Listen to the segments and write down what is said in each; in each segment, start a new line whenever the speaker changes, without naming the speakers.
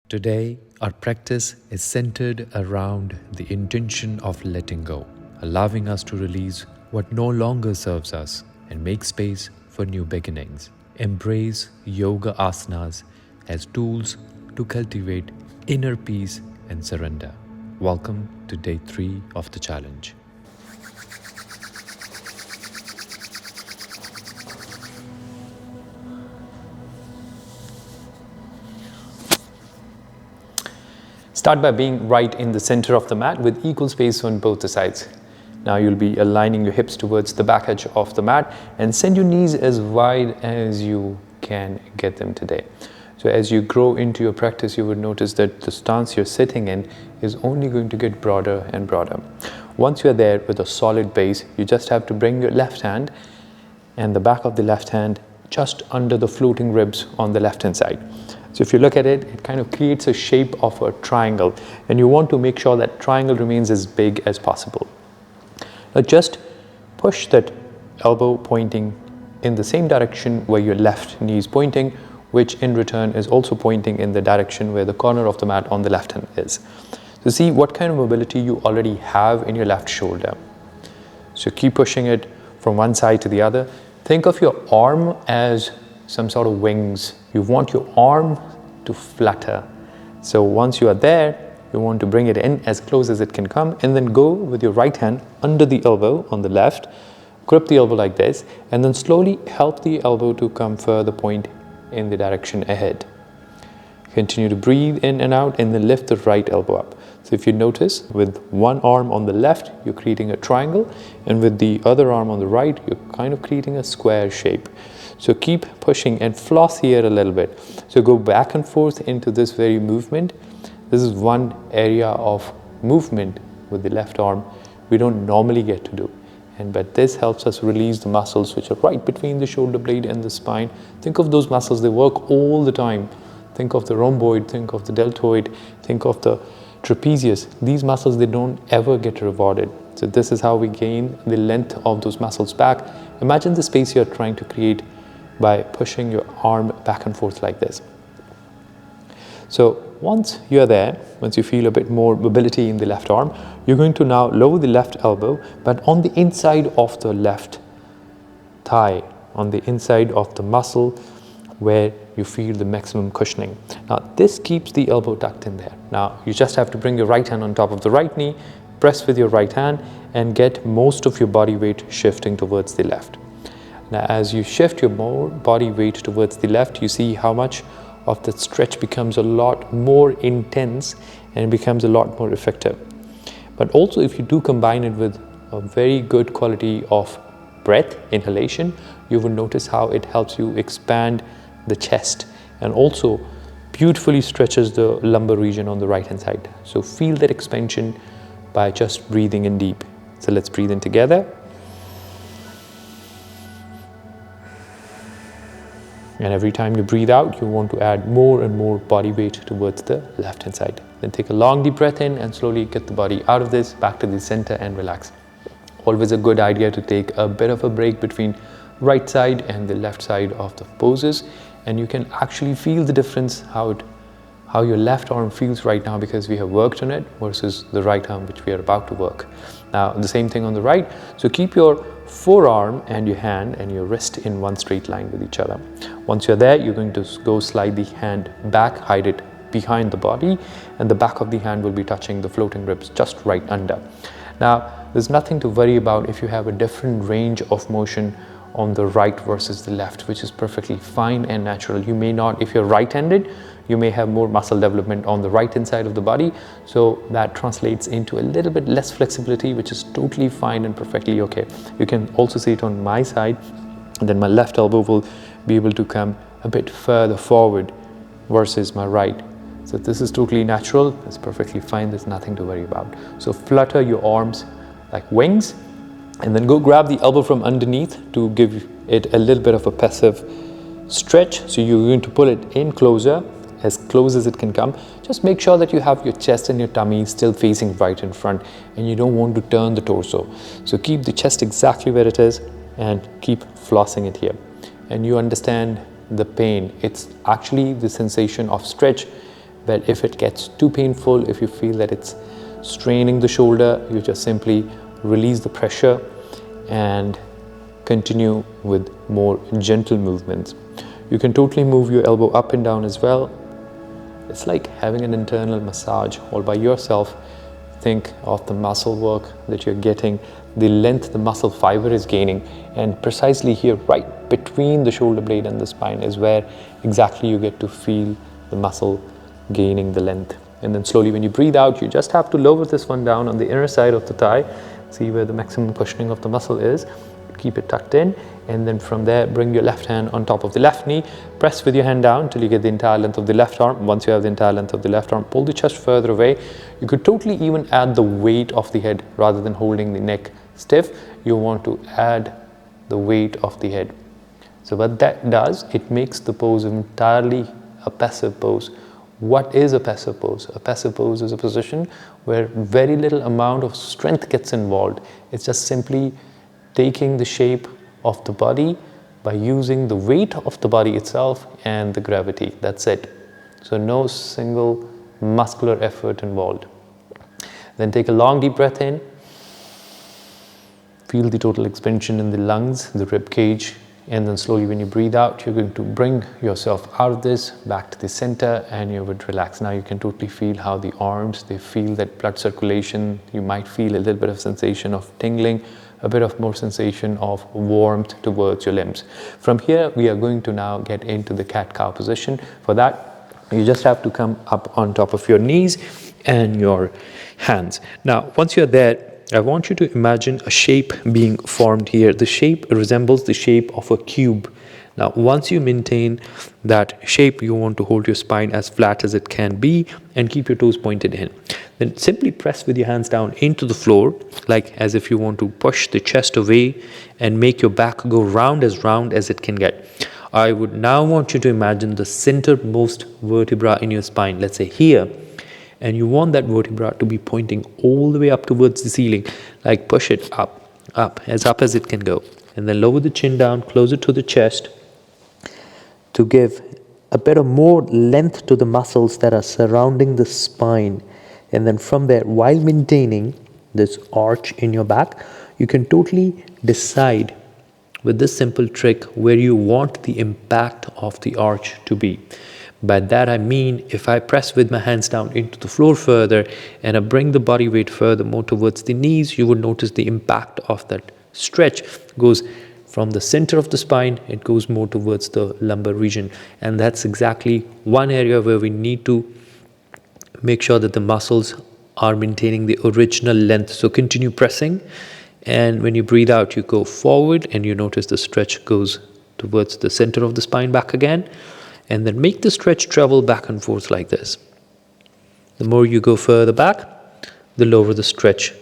Today, our practice is centered around the intention of letting go, allowing us to release what no longer serves us and make space for new beginnings. Embrace yoga asanas as tools to cultivate inner peace and surrender. Welcome to day 3 of the challenge. Start by being right in the center of the mat with equal space on both the sides. Now you'll be aligning your hips towards the back edge of the mat and send your knees as wide as you can get them today. So as you grow into your practice, you would notice that the stance you're sitting in is only going to get broader and broader. Once you're there with a solid base, you just have to bring your left hand and the back of the left hand just under the floating ribs on the left hand side. So if you look at it, it kind of creates a shape of a triangle, and you want to make sure that triangle remains as big as possible. Now just push that elbow pointing in the same direction where your left knee is pointing, which in return is also pointing in the direction where the corner of the mat on the left hand is. So see what kind of mobility you already have in your left shoulder. So keep pushing it from one side to the other. Think of your arm as some sort of wings. You want your arm to flutter. So once you are there, you want to bring it in as close as it can come, and then go with your right hand under the elbow on the left, grip the elbow like this, and then slowly help the elbow to come further point in the direction ahead. Continue to breathe in and out, and then lift the right elbow up. So if you notice, with one arm on the left, you're creating a triangle, and with the other arm on the right, you're kind of creating a square shape. So keep pushing and floss here a little bit. So go back and forth into this very movement. This is one area of movement with the left arm we don't normally get to do. But this helps us release the muscles which are right between the shoulder blade and the spine. Think of those muscles, they work all the time. Think of the rhomboid, think of the deltoid, think of the trapezius. These muscles, they don't ever get rewarded. So this is how we gain the length of those muscles back. Imagine the space you're trying to create by pushing your arm back and forth like this. So once you're there, once you feel a bit more mobility in the left arm, you're going to now lower the left elbow, but on the inside of the left thigh, on the inside of the muscle where you feel the maximum cushioning. Now this keeps the elbow tucked in there. Now you just have to bring your right hand on top of the right knee, press with your right hand, and get most of your body weight shifting towards the left. Now as you shift your more body weight towards the left, you see how much of that stretch becomes a lot more intense and it becomes a lot more effective. But also if you do combine it with a very good quality of breath, inhalation, you will notice how it helps you expand the chest and also beautifully stretches the lumbar region on the right hand side. So feel that expansion by just breathing in deep. So let's breathe in together. And every time you breathe out, you want to add more and more body weight towards the left hand side. Then take a long deep breath in and slowly get the body out of this, back to the center and relax. Always a good idea to take a bit of a break between right side and the left side of the poses, and you can actually feel the difference how your left arm feels right now, because we have worked on it versus the right arm which we are about to work. Now the same thing on the right. So keep your forearm and your hand and your wrist in one straight line with each other. Once you're there, you're going to go slide the hand back, hide it behind the body, and the back of the hand will be touching the floating ribs just right under. Now there's nothing to worry about if you have a different range of motion on the right versus the left, which is perfectly fine and natural. You may not, if you're right-handed, you may have more muscle development on the right hand side of the body, so that translates into a little bit less flexibility, which is totally fine and perfectly okay. You can also see it on my side, and then my left elbow will be able to come a bit further forward versus my right. So this is totally natural, it's perfectly fine, there's nothing to worry about. So flutter your arms like wings, and then go grab the elbow from underneath to give it a little bit of a passive stretch. So you're going to pull it in closer, as close as it can come. Just make sure that you have your chest and your tummy still facing right in front, and you don't want to turn the torso. So keep the chest exactly where it is and keep flossing it here. And you understand the pain. It's actually the sensation of stretch But if it gets too painful, if you feel that it's straining the shoulder, you just simply release the pressure and continue with more gentle movements. You can totally move your elbow up and down as well. It's like having an internal massage all by yourself. Think of the muscle work that you're getting, the length the muscle fiber is gaining, and precisely here, right between the shoulder blade and the spine, is where exactly you get to feel the muscle gaining the length. And then slowly when you breathe out, you just have to lower this one down on the inner side of the thigh. See where the maximum cushioning of the muscle is. Keep it tucked in, and then from there bring your left hand on top of the left knee, press with your hand down till you get the entire length of the left arm. Once you have the entire length of the left arm, pull the chest further away. You could totally even add the weight of the head rather than holding the neck stiff. You want to add the weight of the head. So what that does, it makes the pose entirely a passive pose. What is a passive pose? A passive pose is a position where very little amount of strength gets involved. It's just simply taking the shape of the body by using the weight of the body itself and the gravity. That's it. So no single muscular effort involved. Then take a long deep breath in. Feel the total expansion in the lungs, the rib cage, and then slowly when you breathe out, you're going to bring yourself out of this, back to the center, and you would relax. Now you can totally feel how the arms, they feel that blood circulation. You might feel a little bit of sensation of tingling, a bit of more sensation of warmth towards your limbs. From here, we are going to now get into the cat-cow position. For that, you just have to come up on top of your knees and your hands. Now, once you're there, I want you to imagine a shape being formed here. The shape resembles the shape of a cube. Now, once you maintain that shape, you want to hold your spine as flat as it can be and keep your toes pointed in. Then simply press with your hands down into the floor, like as if you want to push the chest away and make your back go round as it can get. I would now want you to imagine the centermost vertebra in your spine, let's say here, and you want that vertebra to be pointing all the way up towards the ceiling, like push it up as it can go. And then lower the chin down, closer to the chest, to give a bit of more length to the muscles that are surrounding the spine. And then from there, while maintaining this arch in your back, you can totally decide with this simple trick where you want the impact of the arch to be. By that I mean, if I press with my hands down into the floor further and I bring the body weight further more towards the knees, you would notice the impact of that stretch goes from the center of the spine, it goes more towards the lumbar region. And that's exactly one area where we need to make sure that the muscles are maintaining the original length. So continue pressing, and when you breathe out, you go forward and you notice the stretch goes towards the center of the spine back again. And then make the stretch travel back and forth like this. The more you go further back, the lower the stretch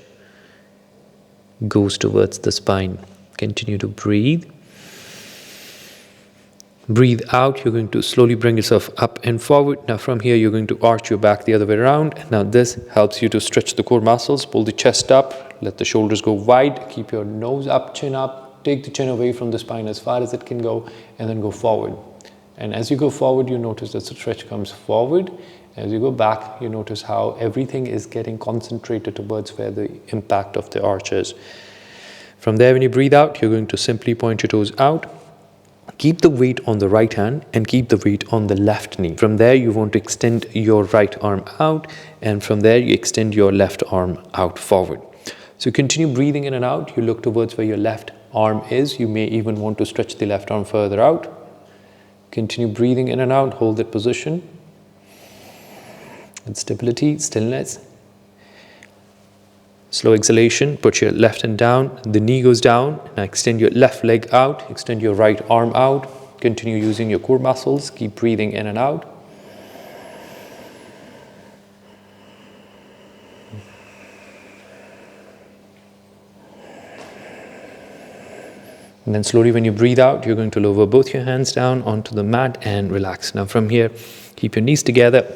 goes towards the spine. Continue to breathe. Breathe out, you're going to slowly bring yourself up and forward. Now from here, you're going to arch your back the other way around. Now this helps you to stretch the core muscles, pull the chest up, let the shoulders go wide, keep your nose up, chin up, take the chin away from the spine as far as it can go, and then go forward. And as you go forward, you notice that the stretch comes forward. As you go back, you notice how everything is getting concentrated towards where the impact of the arch is. From there, when you breathe out, you're going to simply point your toes out. Keep the weight on the right hand and keep the weight on the left knee. From there, you want to extend your right arm out, and from there, you extend your left arm out forward. So continue breathing in and out. You look towards where your left arm is. You may even want to stretch the left arm further out. Continue breathing in and out, hold that position. And stability, stillness. Slow exhalation, put your left hand down, the knee goes down. Now extend your left leg out, extend your right arm out. Continue using your core muscles, keep breathing in and out. And then slowly when you breathe out, you're going to lower both your hands down onto the mat and relax. Now from here, keep your knees together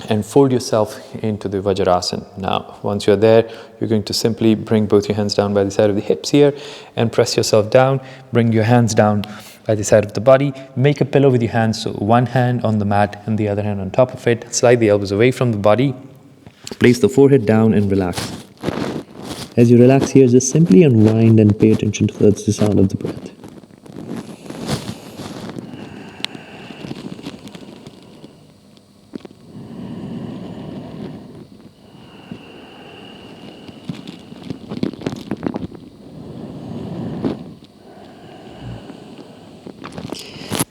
and fold yourself into the Vajrasana. Now, once you're there, you're going to simply bring both your hands down by the side of the hips here and press yourself down. Bring your hands down by the side of the body. Make a pillow with your hands, so one hand on the mat and the other hand on top of it. Slide the elbows away from the body. Place the forehead down and relax. As you relax here, just simply unwind and pay attention towards the sound of the breath.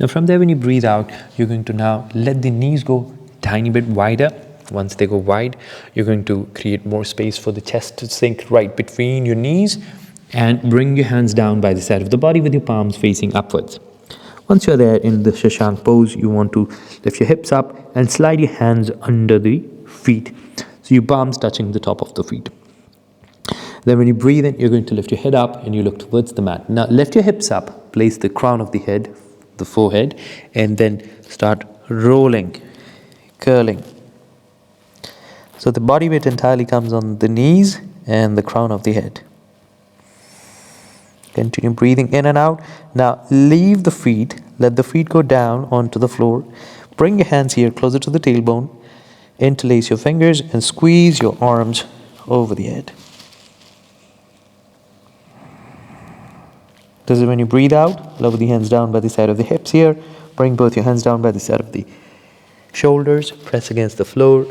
Now from there, when you breathe out, you're going to now let the knees go tiny bit wider. Once they go wide, you're going to create more space for the chest to sink right between your knees, and bring your hands down by the side of the body with your palms facing upwards. Once you're there in the Shashank pose, you want to lift your hips up and slide your hands under the feet, so your palms touching the top of the feet. Then when you breathe in, you're going to lift your head up and you look towards the mat. Now lift your hips up, place the crown of the head, the forehead, and then start rolling, curling. So the body weight entirely comes on the knees and the crown of the head. Continue breathing in and out. Now leave the feet, let the feet go down onto the floor. Bring your hands here closer to the tailbone. Interlace your fingers and squeeze your arms over the head. This is when you breathe out. Lower the hands down by the side of the hips here. Bring both your hands down by the side of the shoulders. Press against the floor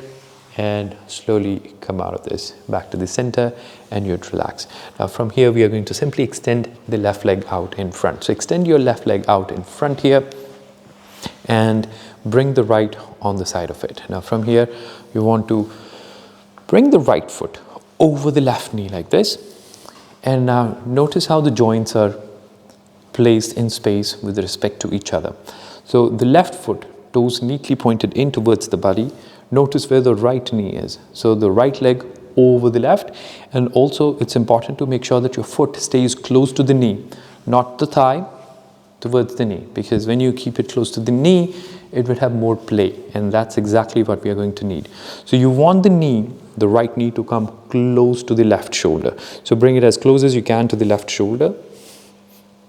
and slowly come out of this back to the center, and you'd relax. Now from here, we are going to simply extend the left leg out in front. So extend your left leg out in front here and bring the right on the side of it. Now from here, you want to bring the right foot over the left knee like this. And now notice how the joints are placed in space with respect to each other. So the left foot, toes neatly pointed in towards the body. Notice where the right knee is. So the right leg over the left, and also it's important to make sure that your foot stays close to the knee, not the thigh, towards the knee, because when you keep it close to the knee, it will have more play, and that's exactly what we are going to need. So you want the knee, the right knee, to come close to the left shoulder. So bring it as close as you can to the left shoulder.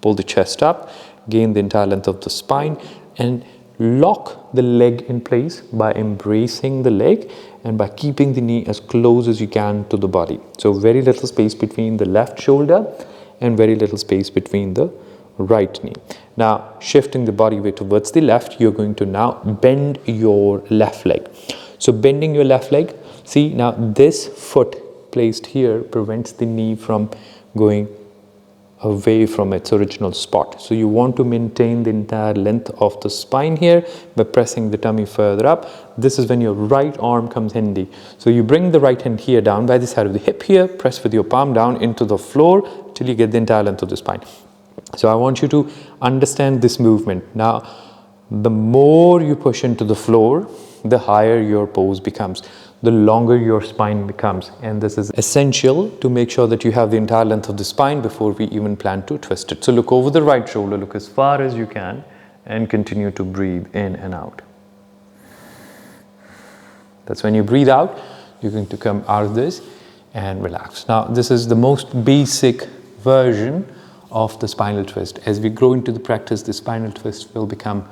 Pull the chest up, gain the entire length of the spine, and lock the leg in place by embracing the leg and by keeping the knee as close as you can to the body. So very little space between the left shoulder and very little space between the right knee. Now shifting the body weight towards the left, you're going to now bend your left leg. So bending your left leg, see now this foot placed here prevents the knee from going away from its original spot. So you want to maintain the entire length of the spine here by pressing the tummy further up. This is when your right arm comes handy. So you bring the right hand here down by the side of the hip here, press with your palm down into the floor till you get the entire length of the spine. So I want you to understand this movement. Now, the more you push into the floor, the higher your pose becomes, the longer your spine becomes, and this is essential to make sure that you have the entire length of the spine before we even plan to twist it. So look over the right shoulder, look as far as you can, and continue to breathe in and out. That's when you breathe out, you're going to come out of this and relax. Now this is the most basic version of the spinal twist. As we grow into the practice, the spinal twist will become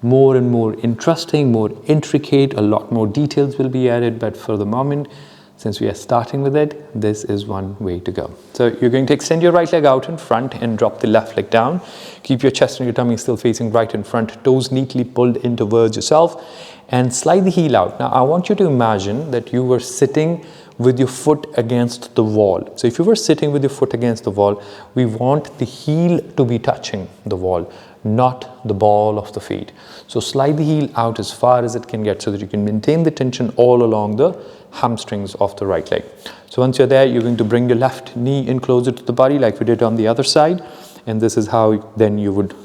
more and more interesting, more intricate, a lot more details will be added, but for the moment, since we are starting with it, this is one way to go. So you're going to extend your right leg out in front and drop the left leg down. Keep your chest and your tummy still facing right in front, toes neatly pulled in towards yourself, and slide the heel out. Now I want you to imagine that you were sitting with your foot against the wall. So if you were sitting with your foot against the wall, we want the heel to be touching the wall, not the ball of the feet. So slide the heel out as far as it can get so that you can maintain the tension all along the hamstrings of the right leg. So once you're there, you're going to bring your left knee in closer to the body like we did on the other side. And this is how then you would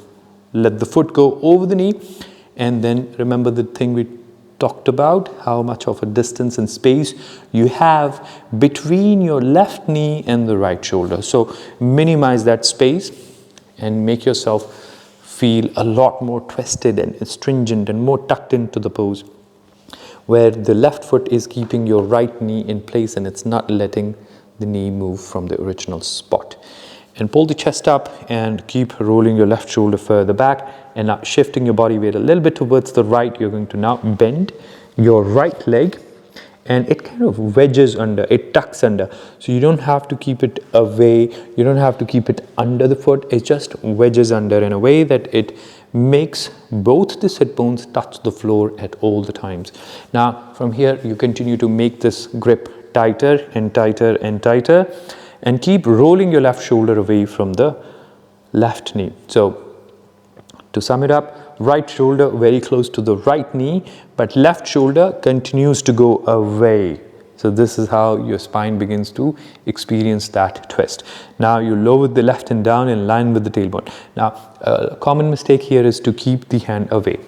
let the foot go over the knee. And then remember the thing we talked about, how much of a distance and space you have between your left knee and the right shoulder. So minimize that space and make yourself feel a lot more twisted and astringent and more tucked into the pose, where the left foot is keeping your right knee in place and it's not letting the knee move from the original spot. and pull the chest up and keep rolling your left shoulder further back and now shifting your body weight a little bit towards the right. You're going to now bend your right leg and it kind of wedges under, it tucks under. So you don't have to keep it away, you don't have to keep it under the foot, it just wedges under in a way that it makes both the sit bones touch the floor at all the times. Now from here you continue to make this grip tighter and tighter and tighter, and keep rolling your left shoulder away from the left knee. So to sum it up, right shoulder very close to the right knee, but left shoulder continues to go away. So this is how your spine begins to experience that twist. Now you lower the left hand down in line with the tailbone. Now a common mistake here is to keep the hand away.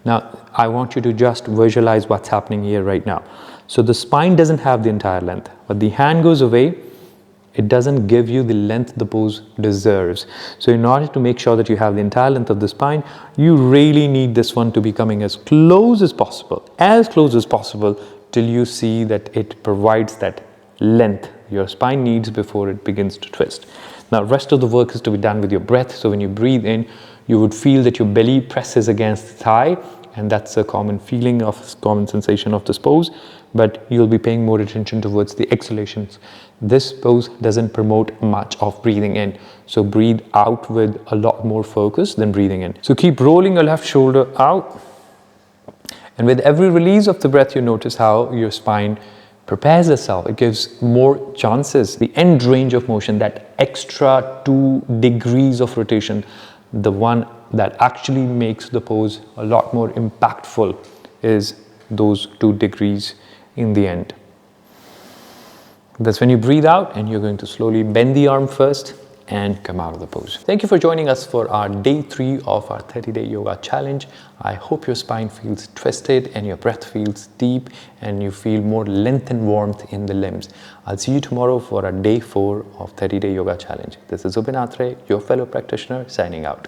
Now I want you to just visualize what's happening here right now. So the spine doesn't have the entire length, but the hand goes away. It doesn't give you the length the pose deserves. So in order to make sure that you have the entire length of the spine, you really need this one to be coming as close as possible till you see that it provides that length your spine needs before it begins to twist. Now rest of the work is to be done with your breath. So when you breathe in, you would feel that your belly presses against the thigh, and that's a common feeling common sensation of this pose, but you'll be paying more attention towards the exhalations. This pose doesn't promote much of breathing in, so breathe out with a lot more focus than breathing in. So keep rolling your left shoulder out, and with every release of the breath you notice how your spine prepares itself. It gives more chances. The end range of motion, that extra 2 degrees of rotation, the one that actually makes the pose a lot more impactful, is those 2 degrees in the end. That's when you breathe out, and you're going to slowly bend the arm first and come out of the pose. Thank you for joining us for our day 3 of our 30-day yoga challenge. I hope your spine feels twisted and your breath feels deep and you feel more length and warmth in the limbs. I'll see you tomorrow for our day 4 of 30-day yoga challenge. This is Zubin Atre, your fellow practitioner, signing out.